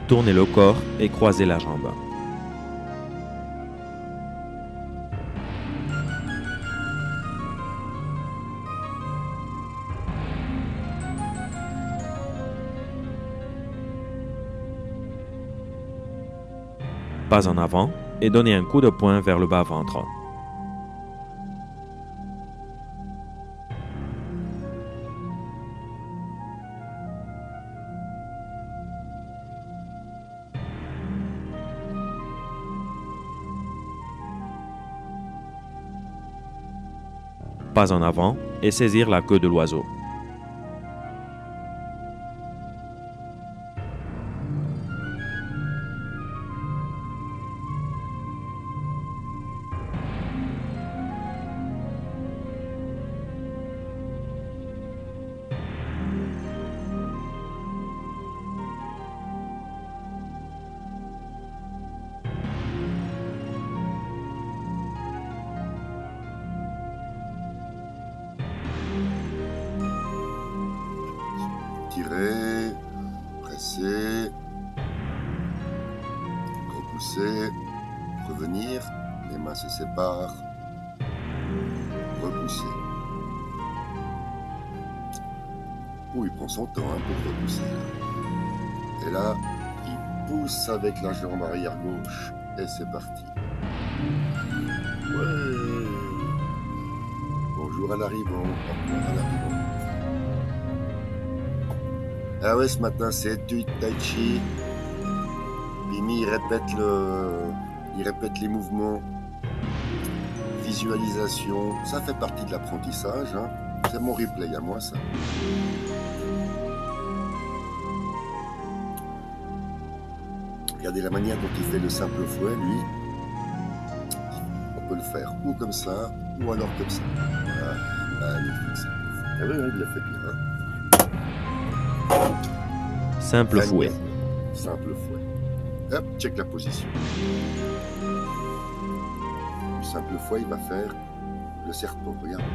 Tournez le corps et croisez la jambe. Pas en avant et donnez un coup de poing vers le bas-ventre. Pas en avant et saisir la queue de l'oiseau. Tirer, presser, repousser, revenir, les mains se séparent, repousser. Oh, il prend son temps pour repousser. Et là, il pousse avec la jambe arrière gauche et c'est parti. Ouais. Bonjour à l'arrivant, au revoir à l'arrivant. Ah ouais, ce matin c'est du tai chi. Mimi il répète les mouvements, visualisation. Ça fait partie de l'apprentissage. Hein. C'est mon replay à moi ça. Regardez la manière dont il fait le simple fouet, lui. On peut le faire ou comme ça, ou alors comme ça. Voilà, magnifique ça. Ah oui, il le fait bien. Hein. Simple fouet. Simple fouet. Hop, check la position. Le simple fouet, il va faire le serpent. Regarde.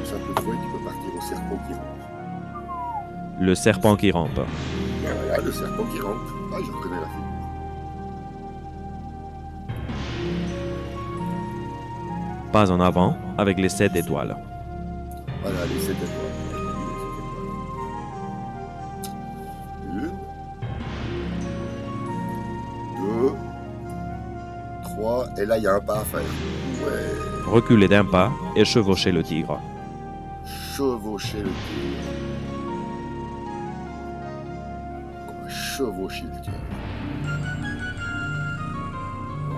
Le simple fouet, tu peux partir au serpent qui rampe. Le serpent qui rampe. Voilà, le serpent qui rampe. Ah, je reconnais la figure. Pas en avant avec les 7 étoiles. Voilà, les 7 étoiles. Et là, il y a un pas à faire. Ouais. Reculez d'un pas et chevauchez le tigre. Chevaucher le tigre. On va chevaucher le tigre. Ouais.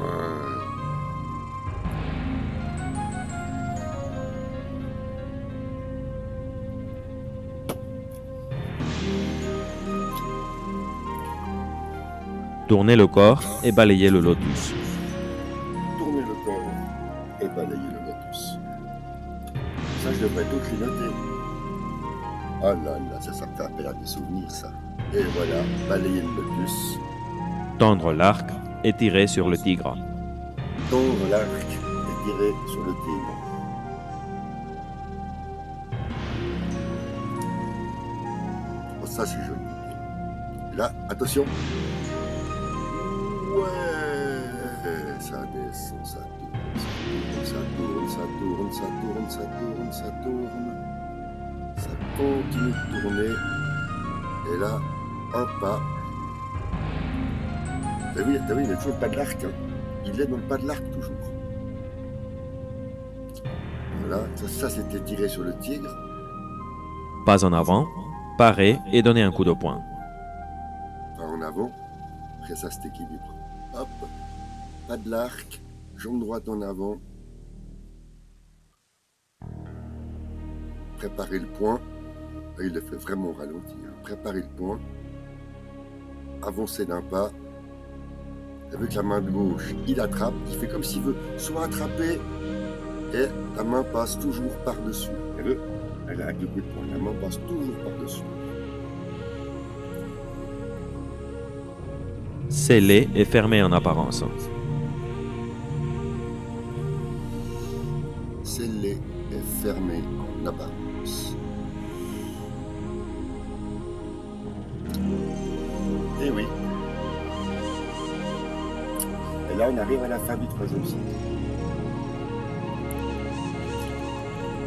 Tournez le corps et balayez le lotus. Et balayer le lotus. Ça, je devrais tout clignoter. Ah là là, ça me fait appel à des souvenirs, ça. Et voilà, balayer le lotus. Tendre l'arc et tirer sur le tigre. Tendre l'arc et tirer sur le tigre. Oh, ça, c'est joli. Là, attention. Ouais, ça descend, ça tourne, ça tourne, ça tourne, ça tourne, ça tourne. Ça continue de tourner. Et là, un pas. T'as vu, il est toujours le pas de l'arc. Hein. Il est dans le pas de l'arc toujours. Voilà, ça c'était tiré sur le tigre. Pas en avant, parez et donnez un coup de poing. Pas en avant. Après ça, c'est équilibre. Hop, pas de l'arc. Jambe droite en avant. Préparez le point. Là, il le fait vraiment au ralenti. Hein. Préparez le point. Avancez d'un pas. Avec la main de gauche, il attrape. Il fait comme s'il veut soit attraper et la main passe toujours par-dessus. Elle a avec le coup de poing. La main passe toujours par-dessus. Scellé et fermé en apparence. Scellé et fermé en apparence. Et oui, voilà, on arrive à la fin du troisième cycle.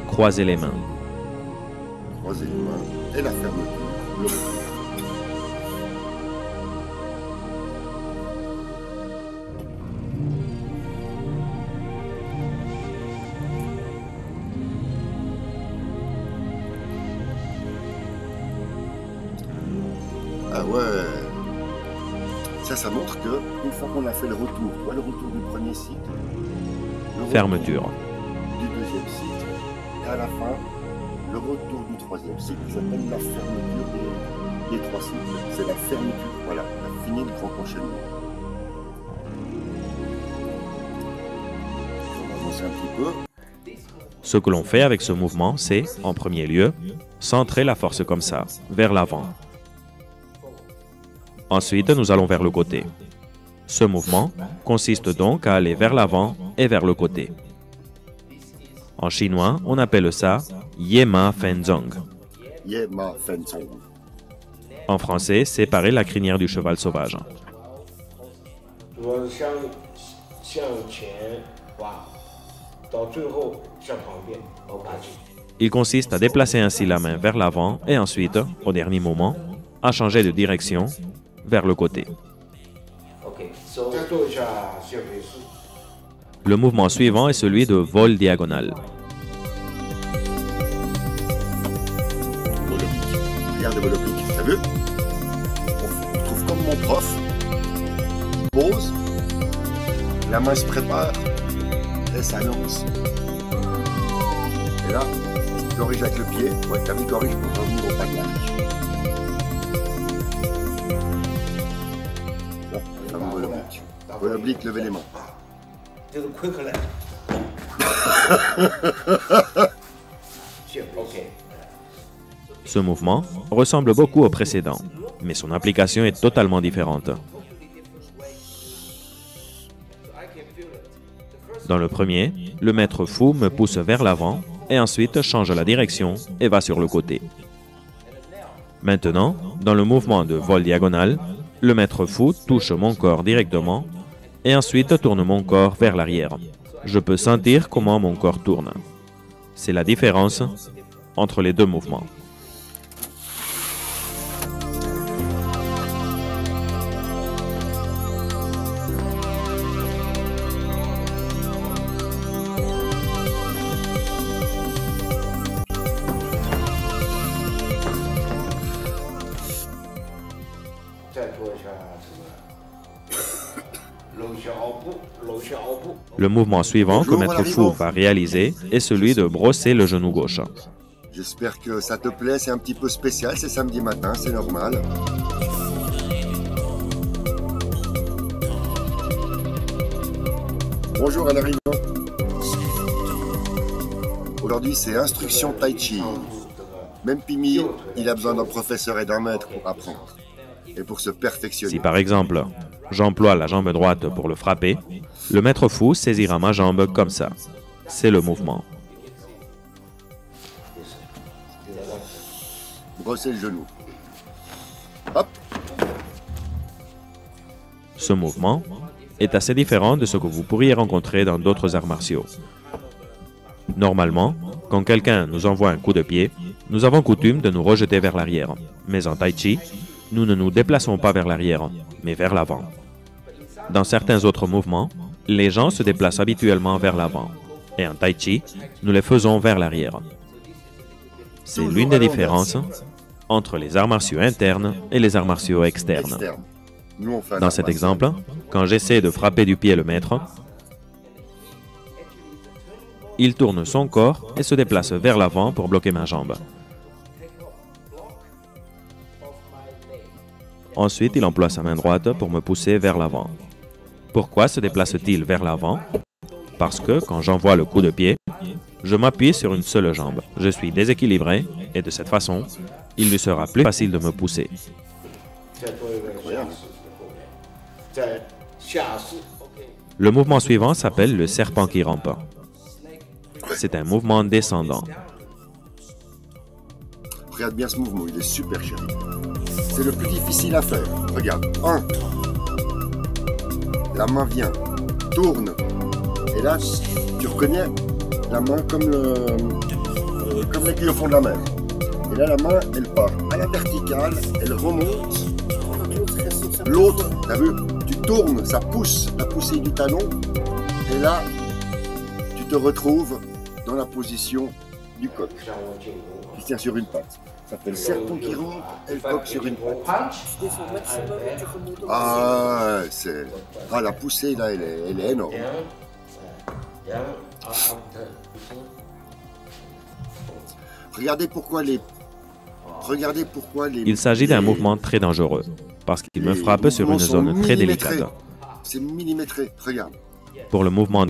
Croisez les mains. Croisez les mains et la fermeture. Le retour. Ah ouais, ça montre que une fois qu'on a fait le retour, tu vois, le retour du premier cycle, le retour Fermeture. du deuxième cycle, et à la fin, le retour du troisième cycle, ça s'appelle la fermeture des trois cycles. C'est la fermeture, voilà, on a fini le grand enchaînement. On va avancer un petit peu. Ce que l'on fait avec ce mouvement, c'est, en premier lieu, centrer la force comme ça, vers l'avant. Ensuite, nous allons vers le côté. Ce mouvement consiste donc à aller vers l'avant et vers le côté. En chinois, on appelle ça Yema Fenzong. Yema Fenzong. En français, séparer la crinière du cheval sauvage. Il consiste à déplacer ainsi la main vers l'avant et ensuite, au dernier moment, à changer de direction vers le côté. Le mouvement suivant est celui de vol diagonal. Regardez vol oblique, t'as vu? On trouve comme mon prof. Pose, la main se prépare et ça lance. Et là, je corrige avec le pied. Ouais, t'as vu, corrige pour revenir au pas de l'arc. Vol oblique. Vol oblique, levez les mains. Ce mouvement ressemble beaucoup au précédent, mais son application est totalement différente. Dans le premier, le maître fou me pousse vers l'avant et ensuite change la direction et va sur le côté. Maintenant, dans le mouvement de vol diagonal, le maître fou touche mon corps directement et ensuite tourne mon corps vers l'arrière. Je peux sentir comment mon corps tourne. C'est la différence entre les deux mouvements. Le mouvement suivant que Maître Fou va réaliser est celui de brosser le genou gauche. J'espère que ça te plaît, c'est un petit peu spécial, c'est samedi matin, c'est normal. Bonjour à l'arrivée. Aujourd'hui c'est instruction Tai Chi. Même Pimi, il a besoin d'un professeur et d'un maître pour apprendre et pour se perfectionner. Si par exemple, j'emploie la jambe droite pour le frapper, le maître fou saisira ma jambe comme ça. C'est le mouvement. Brosser le genou. Hop. Ce mouvement est assez différent de ce que vous pourriez rencontrer dans d'autres arts martiaux. Normalement, quand quelqu'un nous envoie un coup de pied, nous avons coutume de nous rejeter vers l'arrière. Mais en Tai Chi, nous ne nous déplaçons pas vers l'arrière, mais vers l'avant. Dans certains autres mouvements, les gens se déplacent habituellement vers l'avant. Et en Tai Chi, nous les faisons vers l'arrière. C'est l'une des différences entre les arts martiaux internes et les arts martiaux externes. Dans cet exemple, quand j'essaie de frapper du pied le maître, il tourne son corps et se déplace vers l'avant pour bloquer ma jambe. Ensuite, il emploie sa main droite pour me pousser vers l'avant. Pourquoi se déplace-t-il vers l'avant? Parce que quand j'envoie le coup de pied, je m'appuie sur une seule jambe. Je suis déséquilibré et de cette façon, il lui sera plus facile de me pousser. Le mouvement suivant s'appelle le serpent qui rampe. C'est un mouvement descendant. Regarde bien ce mouvement, il est super chéri. C'est le plus difficile à faire. Regarde. 1. La main vient tourne. Et là, tu reconnais la main comme l'aiguille au fond de la mer. Et là, la main, elle part à la verticale, elle remonte. L'autre, tu as vu, tu tournes, ça pousse la poussée du talon. Et là, tu te retrouves dans la position du coq, qui tient sur une patte. Ça fait le serpent qui rentre et le coq sur une patte. Ah, la poussée, là, elle est énorme. Regardez pourquoi les... Il s'agit d'un mouvement très dangereux, parce qu'il me frappe sur une zone très délicate. C'est millimétré, regarde. Pour le mouvement,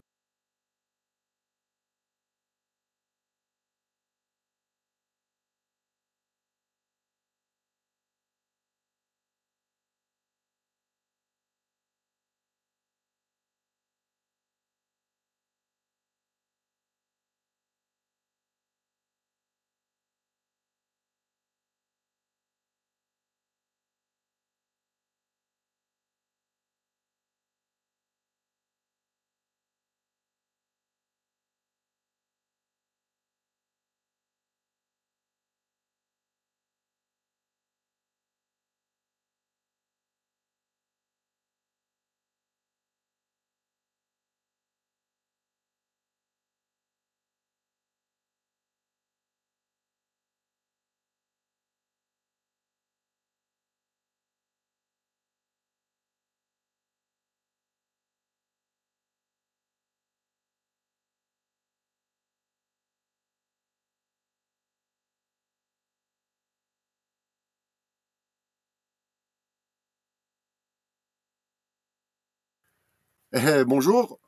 Bonjour.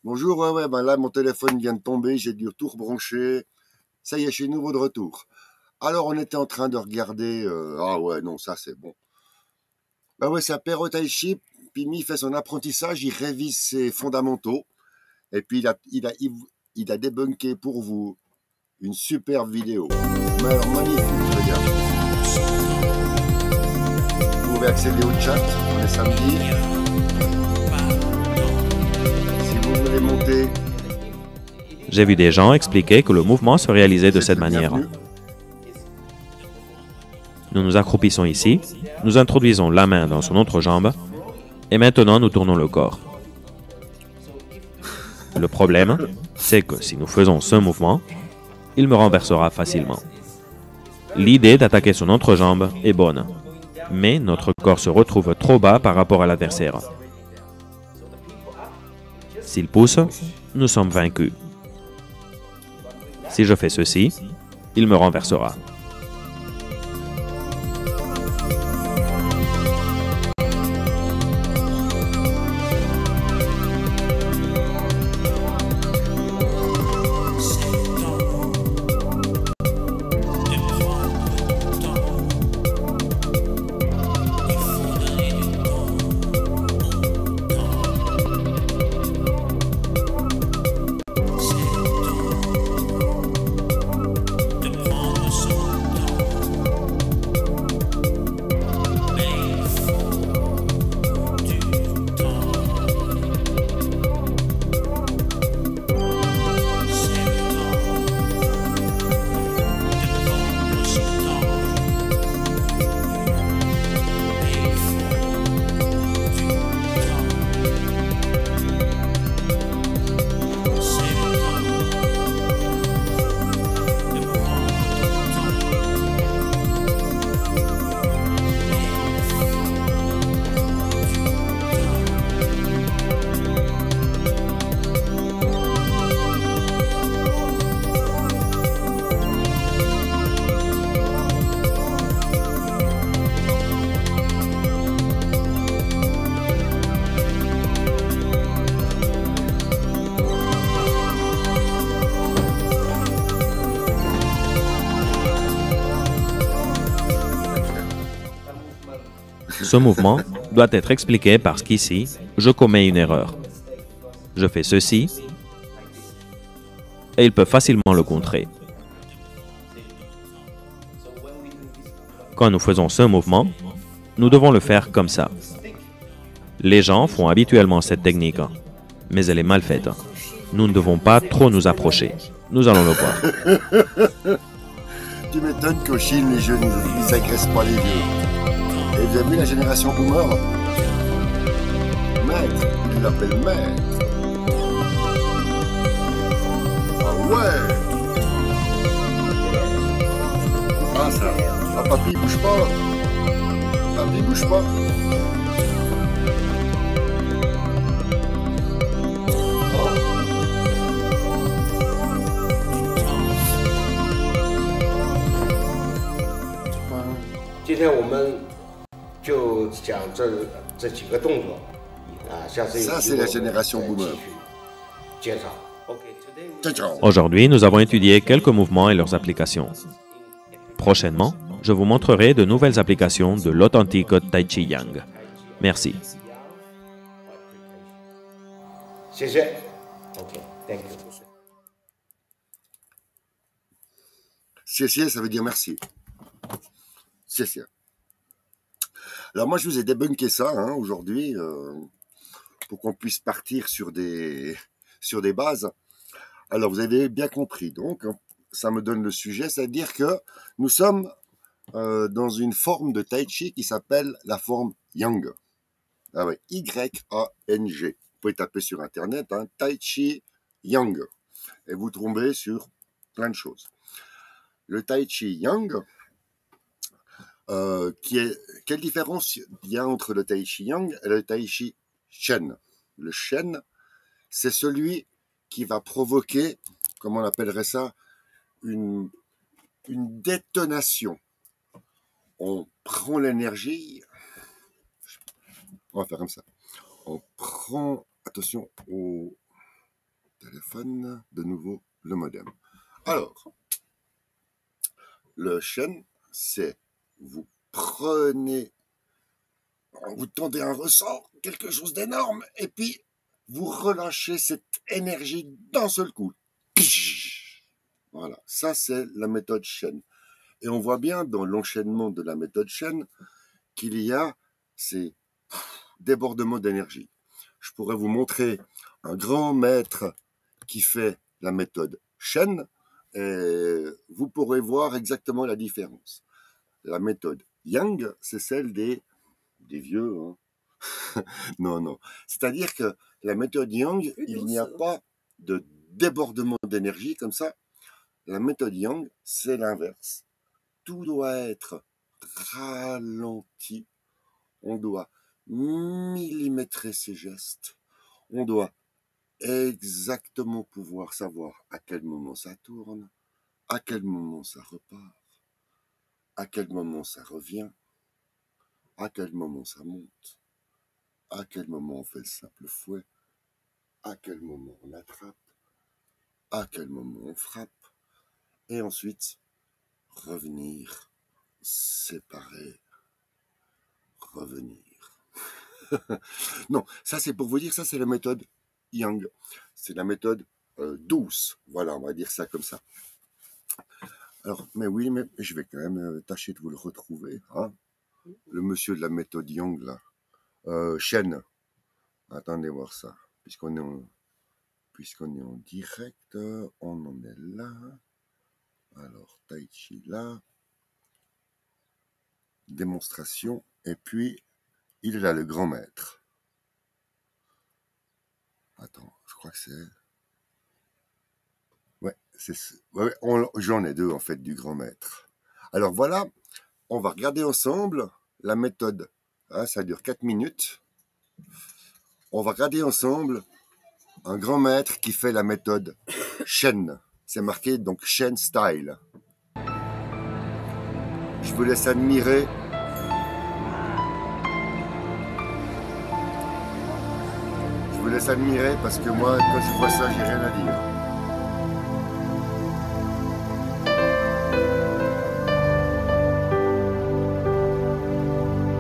Bonjour, ouais, ben là, mon téléphone vient de tomber, j'ai dû tout rebrancher. Ça y est, je suis nouveau de retour. Alors, on était en train de regarder... Ah ouais, non, ça, c'est bon. Ben ouais, c'est Apéro Tai Chi. Pimi fait son apprentissage, il révise ses fondamentaux. Et puis, il a débunké pour vous une super vidéo. Mais alors, magnifique, regarde. Vous pouvez accéder au chat, on est samedi. j'ai vu des gens expliquer que le mouvement se réalisait de cette manière. Nous nous accroupissons ici, nous introduisons la main dans son autre jambe, et maintenant nous tournons le corps. Le problème, c'est que si nous faisons ce mouvement, il me renversera facilement. L'idée d'attaquer son autre jambe est bonne, mais notre corps se retrouve trop bas par rapport à l'adversaire. S'il pousse, nous sommes vaincus. Si je fais ceci, il me renversera. Ce mouvement doit être expliqué parce qu'ici, je commets une erreur. Je fais ceci et il peut facilement le contrer. Quand nous faisons ce mouvement, nous devons le faire comme ça. Les gens font habituellement cette technique, mais elle est mal faite. Nous ne devons pas trop nous approcher. Nous allons le voir. Tu m'étonnes qu'au Chine, les jeunes, ils s'agressent pas les vieux. Et vous avez vu la génération boomer? Maître, ils l'appellent maître. Ah ouais. Ah ça, ah, papy bouge pas. Papy bouge pas. Ça, c'est la génération boomer. Aujourd'hui, nous avons étudié quelques mouvements et leurs applications. Prochainement, je vous montrerai de nouvelles applications de l'authentique Tai Chi Yang. Merci. Cessier, ça veut dire merci. Cessier. Alors moi, je vous ai débunké ça aujourd'hui pour qu'on puisse partir sur des bases. Alors, vous avez bien compris. Donc, ça me donne le sujet, c'est-à-dire que nous sommes dans une forme de Tai Chi qui s'appelle la forme Yang. Ah ouais, Y-A-N-G. Vous pouvez taper sur Internet, Tai Chi Yang. Et vous tombez sur plein de choses. Le Tai Chi Yang, quelle différence il y a entre le Tai Chi Yang et le Tai Chi Shen? Le Shen, c'est celui qui va provoquer, comment on appellerait ça, une détonation. On prend l'énergie, on va faire comme ça, on prend, attention au téléphone, de nouveau le modem. Alors, le Shen, c'est vous prenez, vous tendez un ressort, quelque chose d'énorme, et puis vous relâchez cette énergie d'un seul coup. Voilà, ça c'est la méthode Shen. Et on voit bien dans l'enchaînement de la méthode Shen qu'il y a ces débordements d'énergie. Je pourrais vous montrer un grand maître qui fait la méthode Shen, et vous pourrez voir exactement la différence. La méthode Yang, c'est celle des vieux. Non. C'est-à-dire que la méthode Yang, il n'y a pas de débordement d'énergie comme ça. La méthode Yang, c'est l'inverse. Tout doit être ralenti. On doit millimétrer ses gestes. On doit exactement pouvoir savoir à quel moment ça tourne, à quel moment ça repart, à quel moment ça revient, à quel moment ça monte, à quel moment on fait le simple fouet, à quel moment on attrape, à quel moment on frappe, et ensuite revenir, séparer, revenir. Non, ça c'est pour vous dire, ça c'est la méthode Yang. C'est la méthode douce. Voilà, on va dire ça comme ça. Alors, mais oui, mais je vais quand même tâcher de vous le retrouver. Le monsieur de la méthode Yang, là. Shen. Attendez voir ça. Puisqu'on est en direct, on en est là. Alors, Tai Chi là. Démonstration. Et puis, il est là, le grand maître. Attends, je crois que c'est... Ouais, j'en ai deux, en fait, du grand maître. Alors, voilà, on va regarder ensemble la méthode. Ça dure 4 minutes. On va regarder ensemble un grand maître qui fait la méthode Shen. C'est marqué, donc, Shen Style. Je vous laisse admirer. Je vous laisse admirer parce que moi, quand je vois ça, j'ai rien à dire.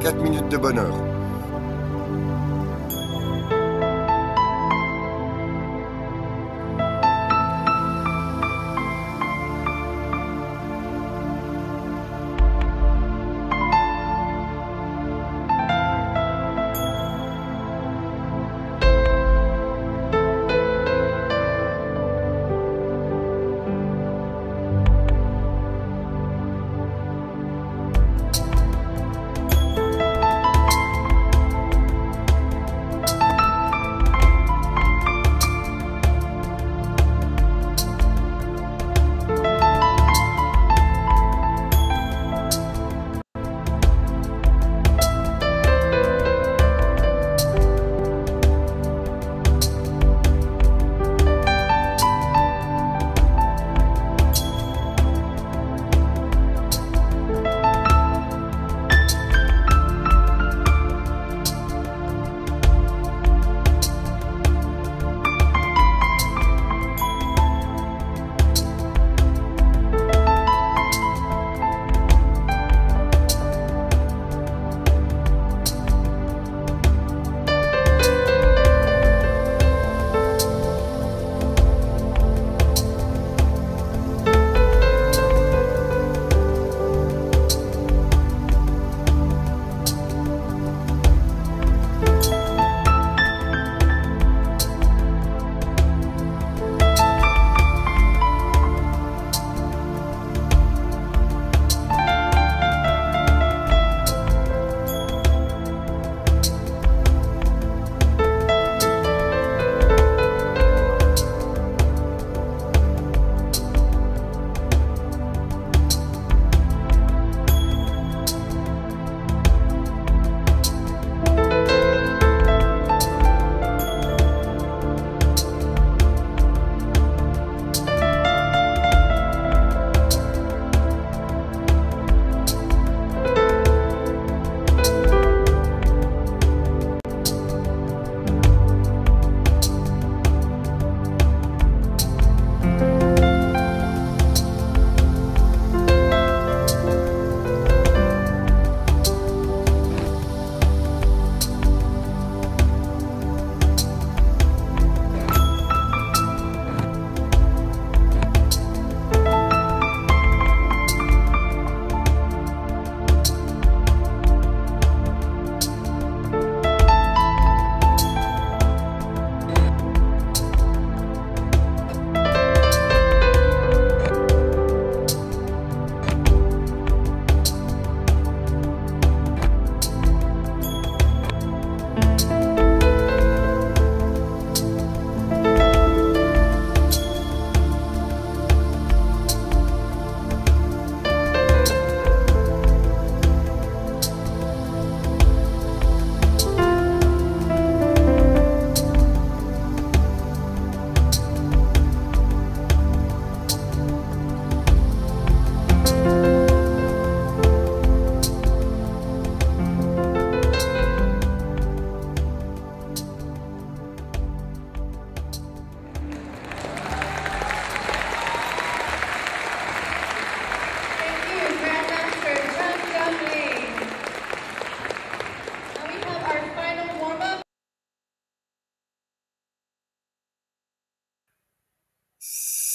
Quatre minutes de bonheur.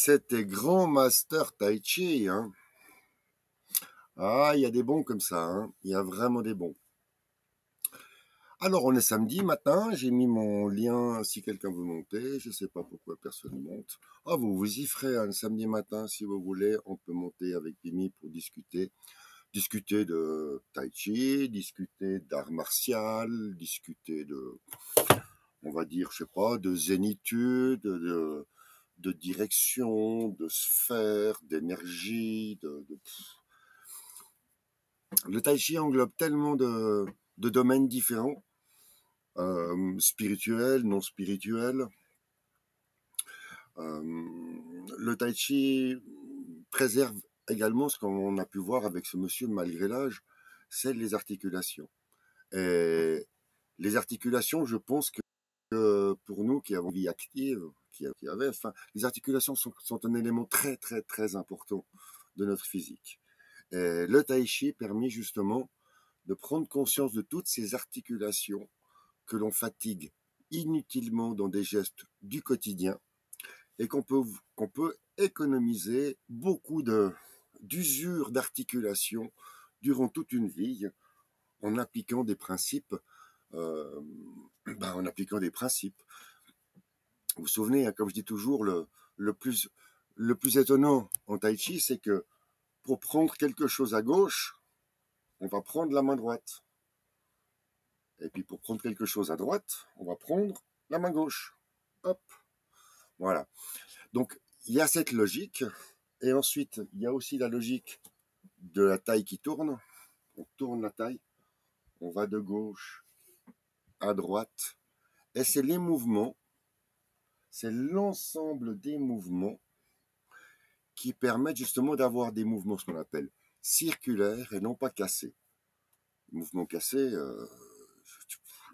C'était grand master Tai Chi, hein. Ah, il y a des bons comme ça, hein. Il y a vraiment des bons. Alors, on est samedi matin, j'ai mis mon lien si quelqu'un veut monter, je sais pas pourquoi personne ne monte. Ah, vous y ferez un samedi matin si vous voulez, on peut monter avec Pimi pour discuter. Discuter de Tai Chi, discuter d'art martial, discuter de, on va dire, je sais pas, de zénitude, de direction, de sphère, d'énergie, Le Tai Chi englobe tellement de domaines différents, spirituels, non spirituels. Le Tai Chi préserve également ce qu'on a pu voir avec ce monsieur malgré l'âge, c'est les articulations. Et les articulations, je pense que pour nous qui avons une vie active, enfin, les articulations sont un élément très très très important de notre physique. Et le Tai Chi permet justement de prendre conscience de toutes ces articulations que l'on fatigue inutilement dans des gestes du quotidien et qu'on peut économiser beaucoup d'usure d'articulation durant toute une vie en appliquant des principes. En appliquant des principes. Vous vous souvenez, hein, comme je dis toujours, le plus étonnant en Tai Chi, c'est que pour prendre quelque chose à gauche, on va prendre la main droite. Et puis pour prendre quelque chose à droite, on va prendre la main gauche. Hop. Voilà. Donc, il y a cette logique. Et ensuite, il y a aussi la logique de la taille qui tourne. On tourne la taille. On va de gauche à droite. Et c'est les mouvements, c'est l'ensemble des mouvements qui permettent justement d'avoir des mouvements, ce qu'on appelle circulaires et non pas cassés. Les mouvements cassés,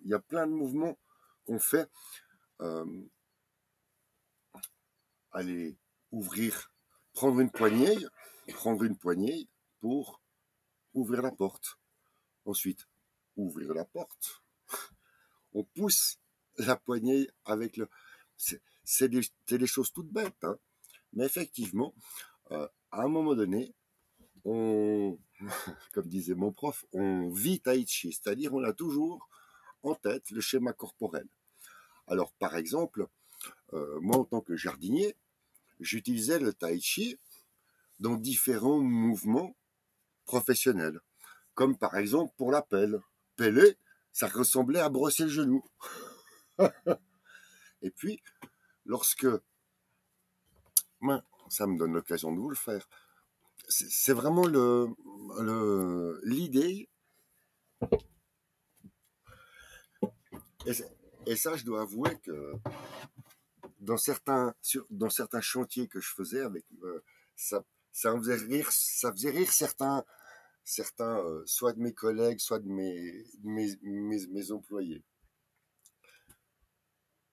il y a plein de mouvements qu'on fait. Allez, prendre une poignée pour ouvrir la porte. Ensuite, ouvrir la porte. On pousse la poignée avec le... C'est des choses toutes bêtes, hein. Mais effectivement, à un moment donné, comme disait mon prof, on vit Tai Chi, c'est-à-dire on a toujours en tête le schéma corporel. Alors, par exemple, moi, en tant que jardinier, j'utilisais le Tai Chi dans différents mouvements professionnels, comme par exemple pour la pelle. Peler, ça ressemblait à brosser le genou. Et puis, lorsque... ça me donne l'occasion de vous le faire. C'est vraiment l'idée. Et ça, je dois avouer que dans certains chantiers que je faisais avec ça me faisait rire, ça faisait rire certains soit de mes collègues, soit de mes employés.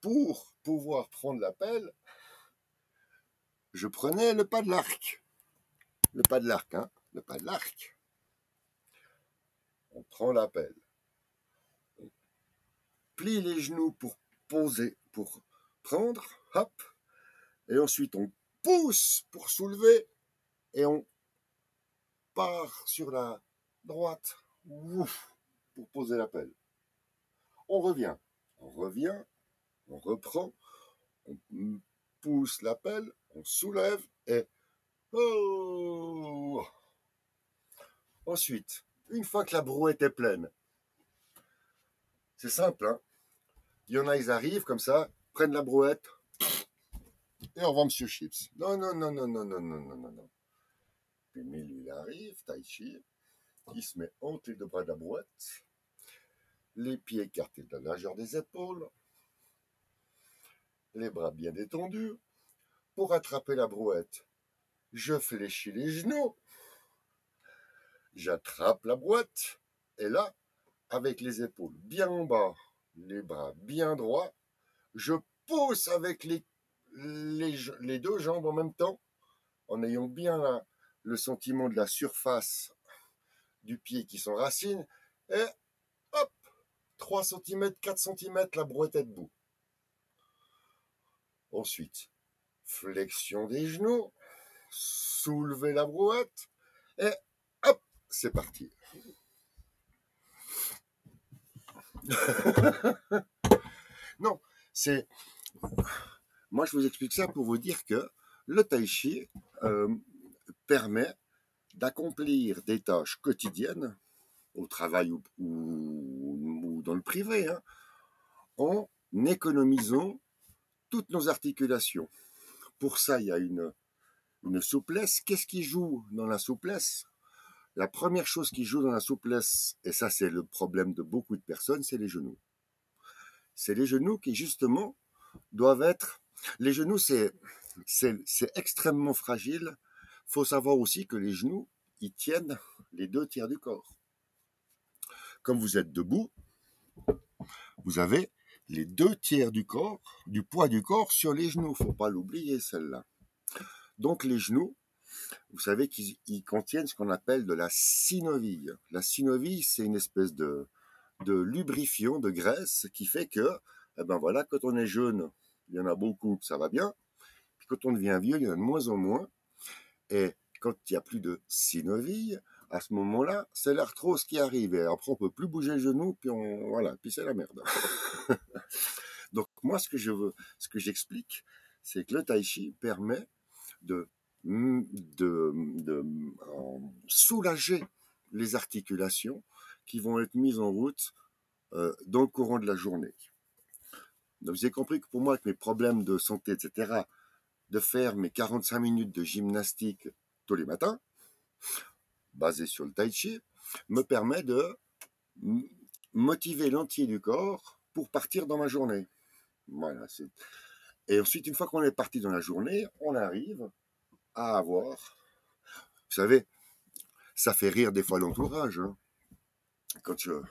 Pour pouvoir prendre la pelle, je prenais le pas de l'arc. Le pas de l'arc, hein, le pas de l'arc. On prend la pelle. On plie les genoux pour poser, pour prendre, hop. Et ensuite, on pousse pour soulever et on part sur la droite, ouf, pour poser la pelle. On revient, on reprend, on pousse la pelle, on soulève et oh. Ensuite, une fois que la brouette est pleine, c'est simple, hein. Il y en a, ils arrivent comme ça, prennent la brouette et au revoir Monsieur Chips. Non. Puis lui, il arrive, Tai Chi, il se met entre les deux bras de la brouette, les pieds écartés de la largeur des épaules, les bras bien détendus. Pour attraper la brouette, je fléchis les genoux, j'attrape la boîte, et là, avec les épaules bien en bas, les bras bien droits, je pousse avec les deux jambes en même temps, en ayant bien le sentiment de la surface du pied qui s'enracine, et hop, 3 cm, 4 cm, la brouette est debout. Ensuite, flexion des genoux, soulevez la brouette, et hop, c'est parti. Non, c'est... Moi, je vous explique ça pour vous dire que le tai chi permet d'accomplir des tâches quotidiennes, au travail ou dans le privé, hein, en économisant toutes nos articulations. Pour ça, il y a une souplesse. Qu'est-ce qui joue dans la souplesse? La première chose qui joue dans la souplesse, et ça c'est le problème de beaucoup de personnes, c'est les genoux. C'est les genoux qui justement doivent être... Les genoux, c'est extrêmement fragile. Il faut savoir aussi que les genoux, ils tiennent les 2/3 du corps. Comme vous êtes debout, vous avez les 2/3 du corps, du poids du corps sur les genoux. Il ne faut pas l'oublier, celle-là. Donc les genoux, vous savez qu'ils contiennent ce qu'on appelle de la synovie. La synovie, c'est une espèce de lubrifiant, de graisse, qui fait que, eh ben voilà, quand on est jeune, il y en a beaucoup, ça va bien. Puis quand on devient vieux, il y en a de moins en moins. Et quand il n'y a plus de synovie, à ce moment-là, c'est l'arthrose qui arrive. Et après, on ne peut plus bouger le genou, puis voilà, puis c'est la merde. Donc moi, ce que j'explique, c'est que le tai chi permet de soulager les articulations qui vont être mises en route dans le courant de la journée. Donc vous avez compris que pour moi, avec mes problèmes de santé, etc., de faire mes 45 minutes de gymnastique tous les matins, basé sur le tai chi, me permet de motiver l'entier du corps pour partir dans ma journée. Voilà. Et ensuite, une fois qu'on est parti dans la journée, on arrive à avoir... Vous savez, ça fait rire des fois l'entourage. Hein. Quand je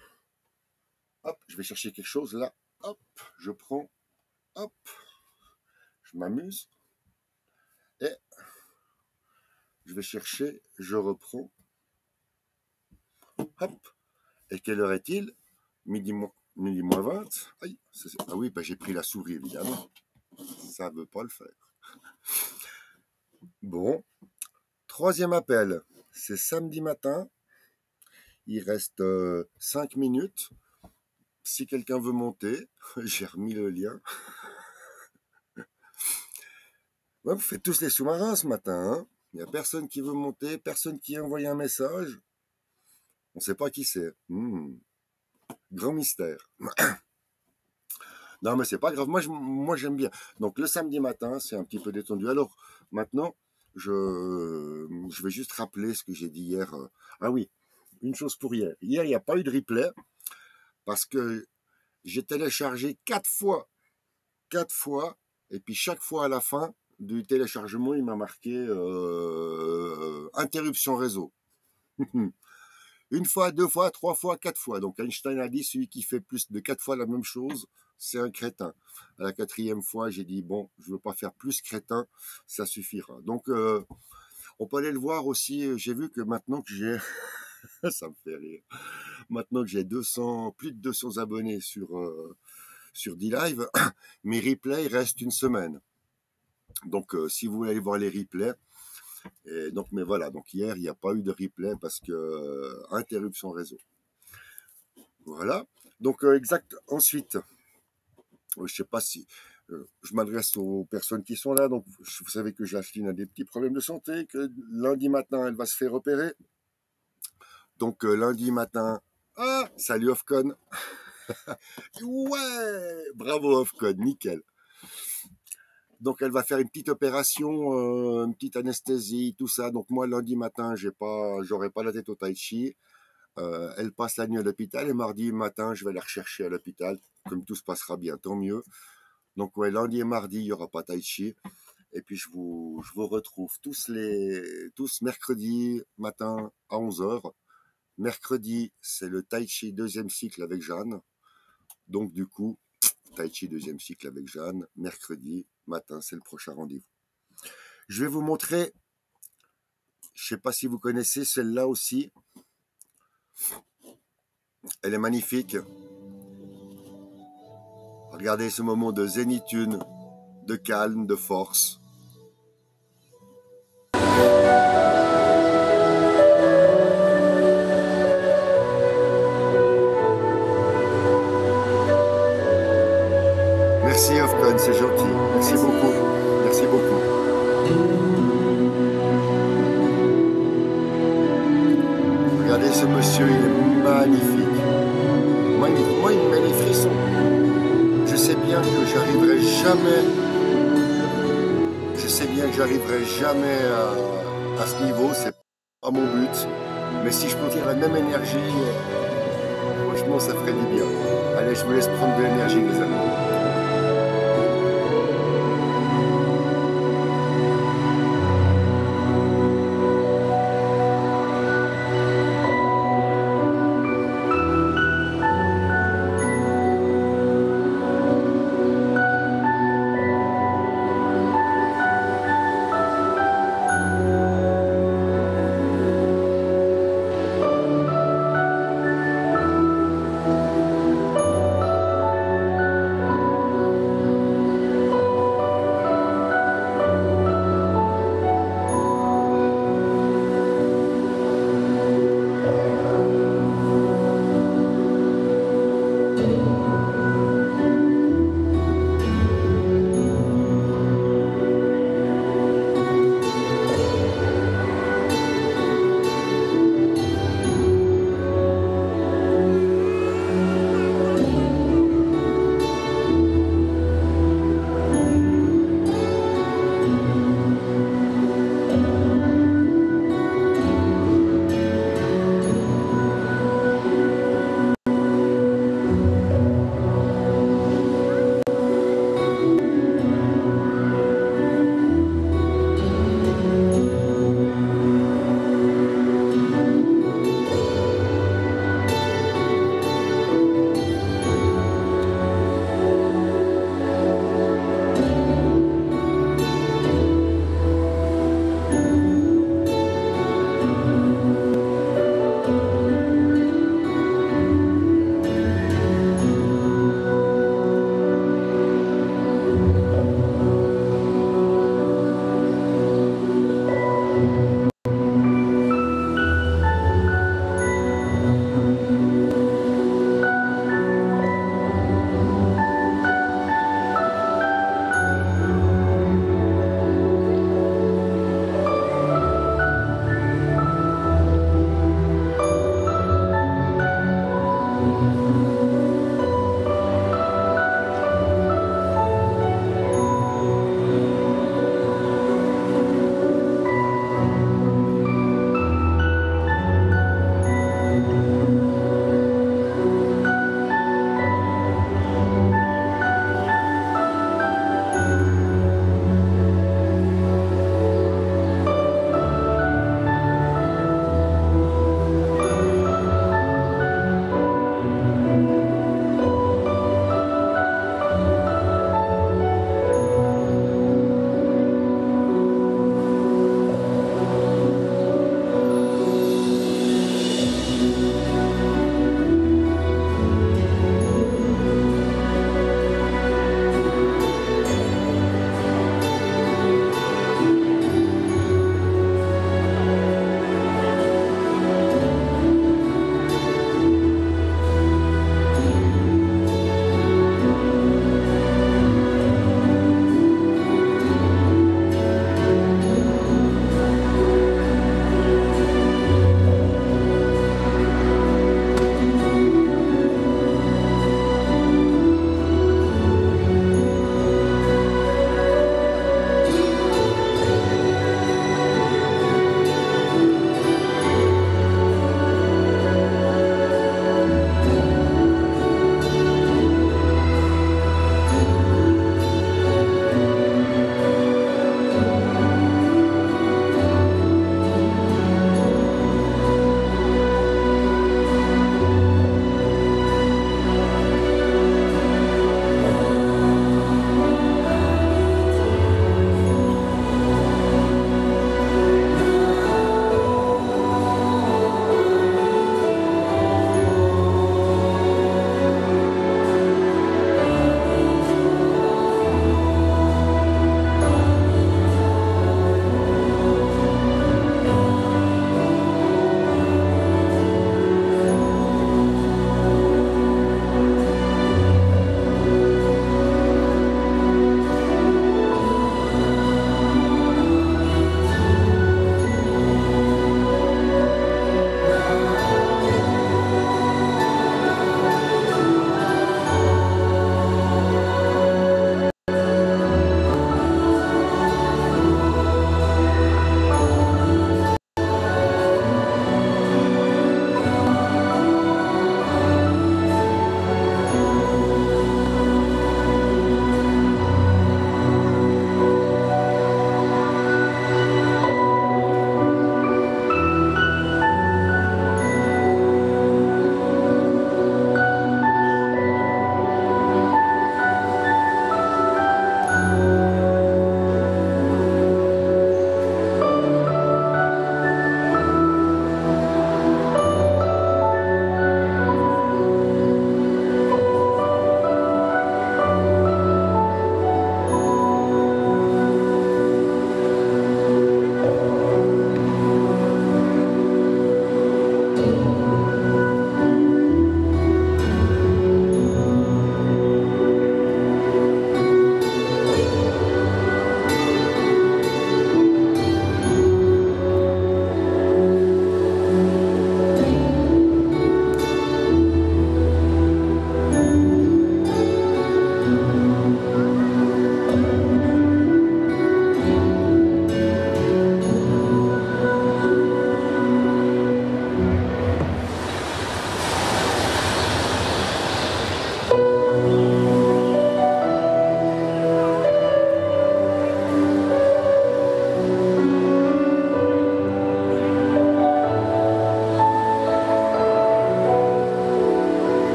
vais chercher quelque chose, là, hop, je prends, hop, je m'amuse, et je vais chercher, je reprends, hop, et quelle heure est-il? Midi moins 20. Aïe, ah oui, ben j'ai pris la souris, évidemment. Ça ne veut pas le faire. Bon, troisième appel, c'est samedi matin. Il reste 5 minutes. Si quelqu'un veut monter, j'ai remis le lien. Ouais, vous faites tous les sous-marins ce matin. Hein, il n'y a personne qui veut monter, personne qui a envoyé un message. On ne sait pas qui c'est. Grand mystère. Non, mais c'est pas grave. Moi, j'aime bien. Donc, le samedi matin, c'est un petit peu détendu. Alors, maintenant, je vais juste rappeler ce que j'ai dit hier. Ah oui, une chose pour hier. Hier, il n'y a pas eu de replay parce que j'ai téléchargé 4 fois. 4 fois. Et puis, chaque fois à la fin du téléchargement, il m'a marqué interruption réseau. Une fois, 2 fois, 3 fois, 4 fois. Donc Einstein a dit, celui qui fait plus de 4 fois la même chose, c'est un crétin. À la 4e fois, j'ai dit, bon, je ne veux pas faire plus crétin, ça suffira. Donc, on peut aller le voir aussi. J'ai vu que maintenant que j'ai... ça me fait rire. Maintenant que j'ai plus de 200 abonnés sur D-Live, mes replays restent une semaine. Donc, si vous voulez aller voir les replays, et donc, mais voilà, donc hier, il n'y a pas eu de replay parce que interruption réseau. Voilà. Donc, exact. Ensuite, je ne sais pas si je m'adresse aux personnes qui sont là. Donc, vous savez que Jacqueline a des petits problèmes de santé, que lundi matin, elle va se faire opérer. Donc, lundi matin, salut Ofcon. Ouais, bravo Ofcon, nickel. Donc, elle va faire une petite opération, une petite anesthésie, tout ça. Donc, moi, lundi matin, j'aurai pas la tête au tai chi. Elle passe la nuit à l'hôpital et mardi matin, je vais la rechercher à l'hôpital. Comme tout se passera bien, tant mieux. Donc, ouais, lundi et mardi, il n'y aura pas tai chi. Et puis, je vous retrouve tous mercredi matin à 11h. Mercredi, c'est le tai chi 2e cycle avec Jeanne. Donc, du coup, tai chi 2e cycle avec Jeanne. Mercredi matin, c'est le prochain rendez-vous. Je vais vous montrer, je ne sais pas si vous connaissez celle-là aussi. Elle est magnifique. Regardez ce moment de zénitude, de calme, de force. Merci Ofcon, c'est gentil. Merci beaucoup. Merci beaucoup. Regardez ce monsieur, il est magnifique. Magnifique. Moi, il me met les frissons. Je sais bien que j'arriverai jamais. Je sais bien que j'arriverai jamais à ce niveau. C'est pas mon but. Mais si je peux dire la même énergie, franchement, ça ferait du bien. Allez, je vous laisse prendre de l'énergie, les amis.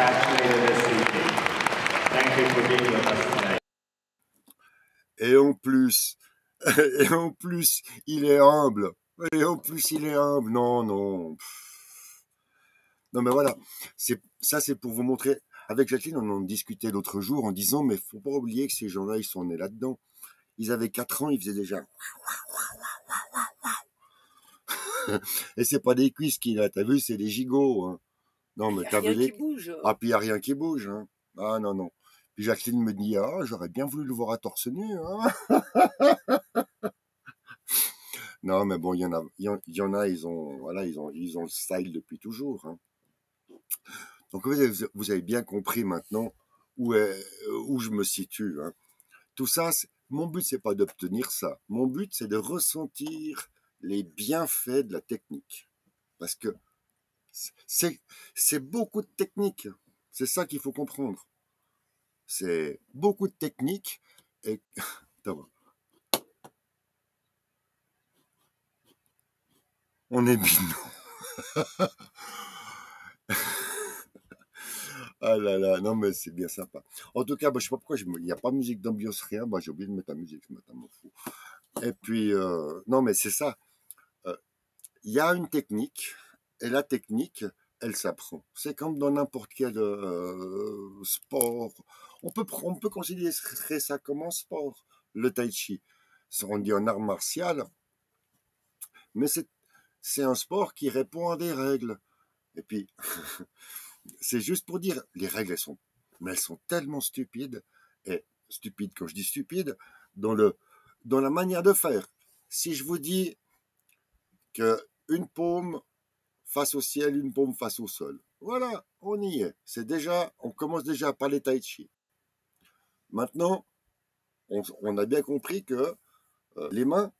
match later this evening. Thank you for being with us tonight. Et en plus, et en plus, il est humble. Et en plus, il est humble. Non, non. Non, mais voilà. Ça, c'est pour vous montrer. Avec Jacqueline, on en discutait l'autre jour en disant, mais faut pas oublier que ces gens-là, ils sont nés là-dedans. Ils avaient 4 ans, ils faisaient déjà. Et c'est pas des cuisses qu'il a, t'as vu, c'est des gigots. Hein. Non, mais t'as vu Rien qui bouge. Ah, puis il n'y a rien qui bouge. Hein. Ah, non, non. Puis Jacqueline me dit, ah, j'aurais bien voulu le voir à torse nu. Hein. Non, mais bon, il y en a, ils ont le style depuis toujours. Hein. Donc, vous avez bien compris maintenant où je me situe. Hein. Tout ça, mon but, c'est pas d'obtenir ça. Mon but, c'est de ressentir les bienfaits de la technique. Parce que c'est beaucoup de technique. C'est ça qu'il faut comprendre. C'est beaucoup de technique. Et... On est binôme. Ah là là, non mais c'est bien sympa. En tout cas, je sais pas pourquoi il n'y a pas de musique d'ambiance, rien. J'ai oublié de mettre la musique, je m'en fous. Et puis, non mais c'est ça. Il y a une technique, et la technique, elle s'apprend. C'est comme dans n'importe quel sport. On peut considérer ça comme un sport, le tai chi. On dit un art martial, mais c'est un sport qui répond à des règles. Et puis, c'est juste pour dire, les règles, elles sont tellement stupides, et stupides, quand je dis stupides, dans la manière de faire. Si je vous dis que une paume face au ciel, une paume face au sol, voilà, on y est. On commence déjà à parler tai chi. Maintenant, on a bien compris que les mains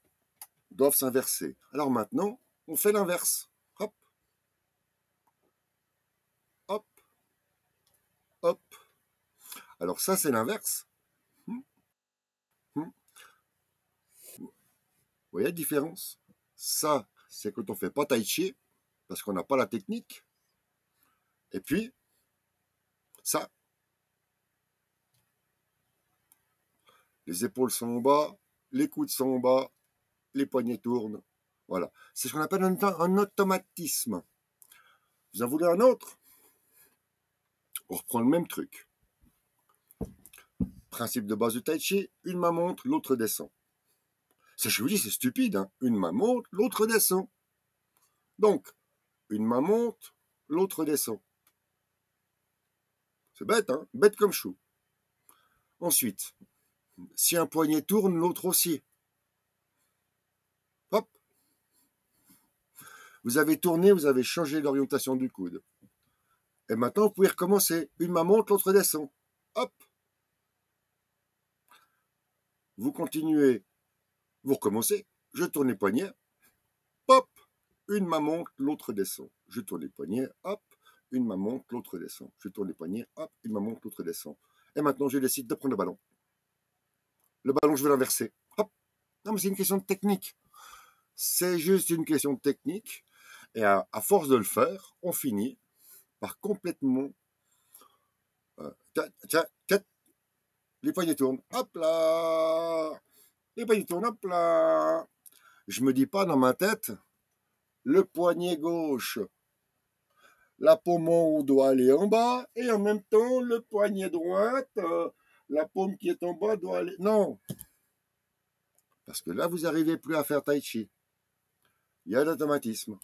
doivent s'inverser. Alors maintenant, on fait l'inverse. Hop, hop, hop. Alors ça, c'est l'inverse. Vous voyez la différence? Ça, c'est quand on ne fait pas tai chi, parce qu'on n'a pas la technique. Et puis, ça. Les épaules sont en bas, les coudes sont en bas, les poignets tournent. Voilà. C'est ce qu'on appelle un automatisme. Vous en voulez un autre? On reprend le même truc. Principe de base du tai chi, une main monte, l'autre descend. Ça, je vous dis, c'est stupide. Hein. Une main monte, l'autre descend. Donc, une main monte, l'autre descend. C'est bête, hein? Bête comme chou. Ensuite, si un poignet tourne, l'autre aussi. Hop. Vous avez tourné, vous avez changé l'orientation du coude. Et maintenant, vous pouvez recommencer. Une main monte, l'autre descend. Hop. Vous continuez. Vous recommencez. Je tourne les poignets. Hop. Une main monte, l'autre descend. Je tourne les poignets. Hop. Une main monte, l'autre descend. Je tourne les poignets. Hop. Une main monte, l'autre descend. Et maintenant, je décide de prendre le ballon. Le ballon, je vais l'inverser. Hop. Non, mais c'est une question de technique. C'est juste une question de technique. Et à force de le faire, on finit par complètement... les poignets tournent. Hop là. Les poignets tournent. Hop là. Je me dis pas dans ma tête, le poignet gauche, la paume en haut doit aller en bas, et en même temps, le poignet droite, la paume qui est en bas doit aller... Non. Parce que là, vous n'arrivez plus à faire tai chi. Il y a l'automatisme.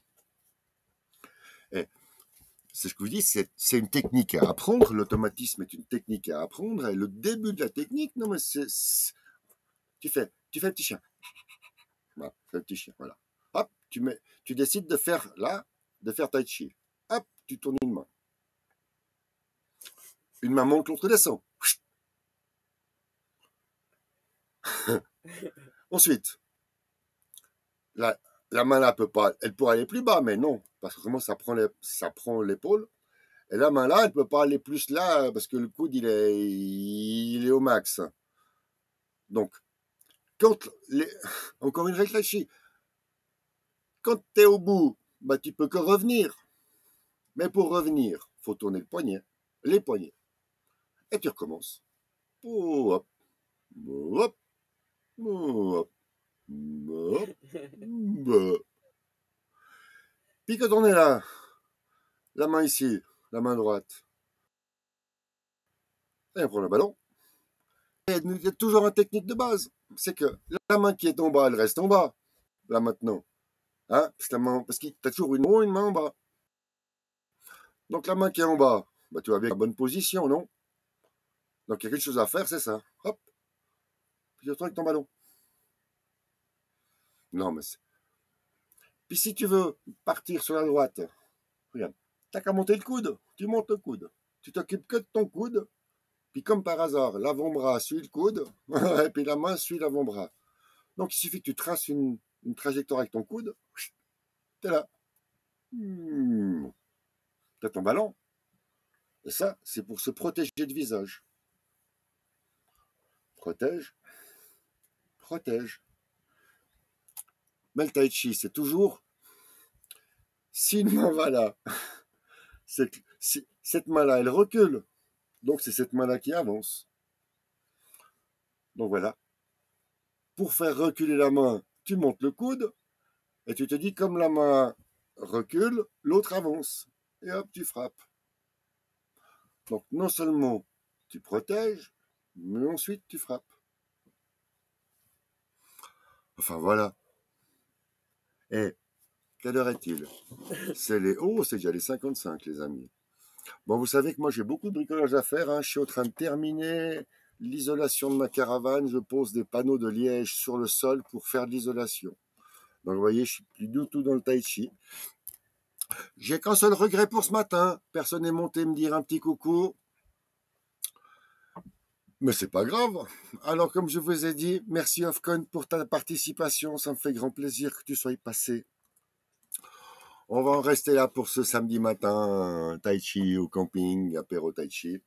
Et c'est ce que je vous dis, c'est une technique à apprendre. L'automatisme est une technique à apprendre. Et le début de la technique, non mais tu fais le petit chien. Voilà, fais le petit chien, voilà. Hop, tu décides de faire tai chi. Hop, tu tournes une main. Une main monte, l'autre descend. Ensuite, la main là elle pourrait aller plus bas, mais non, parce que vraiment ça prend l'épaule. Et la main là, elle peut pas aller plus là, parce que le coude il est au max. Donc, encore une réfléchie. Quand tu es au bout, tu peux que revenir. Mais pour revenir, faut tourner le poignet. les poignets. Et tu recommences. Hop, hop, hop, hop, hop. Puis quand on est là, la main ici, la main droite, et on prend le ballon. Et il y a toujours une technique de base. C'est que la main qui est en bas, elle reste en bas. Là maintenant. Hein? Parce que tu as toujours une main en bas. Donc la main qui est en bas, bah, tu vas bien en bonne position, non? Donc il y a quelque chose à faire, c'est ça. Hop. Puis tu retournes avec ton ballon. Non, mais c'est... Puis si tu veux partir sur la droite, regarde, t'as qu'à monter le coude. Tu montes le coude. Tu t'occupes que de ton coude. Puis comme par hasard, l'avant-bras suit le coude, et puis la main suit l'avant-bras. Donc il suffit que tu traces une trajectoire avec ton coude, t'es là. T'as ton ballon. Et ça, c'est pour se protéger de visage. Protège, protège. Mais le tai chi, c'est toujours, si une main va là, c'est que si cette main-là, elle recule. Donc c'est cette main-là qui avance. Donc voilà. Pour faire reculer la main, tu montes le coude et tu te dis comme la main recule, l'autre avance. Et hop, tu frappes. Donc non seulement tu protèges, mais ensuite tu frappes. Enfin voilà. Et quelle heure est-il? C'est déjà les 55, les amis. Bon, vous savez que moi j'ai beaucoup de bricolage à faire. Hein. Je suis en train de terminer l'isolation de ma caravane. Je pose des panneaux de liège sur le sol pour faire de l'isolation. Donc vous voyez, je suis plus du tout dans le tai chi. J'ai qu'un seul regret pour ce matin. Personne n'est monté me dire un petit coucou. Mais c'est pas grave. Alors comme je vous ai dit, merci Ofcon pour ta participation. Ça me fait grand plaisir que tu sois passé. On va en rester là pour ce samedi matin, tai chi au camping, apéro tai chi.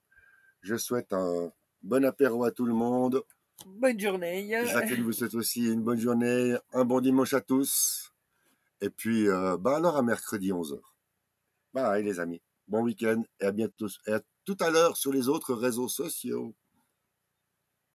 Je souhaite un bon apéro à tout le monde. Bonne journée. Jacqueline vous souhaite aussi une bonne journée, un bon dimanche à tous. Et puis, alors à mercredi 11h. Bye les amis. Bon week-end et à bientôt et à tout à l'heure sur les autres réseaux sociaux.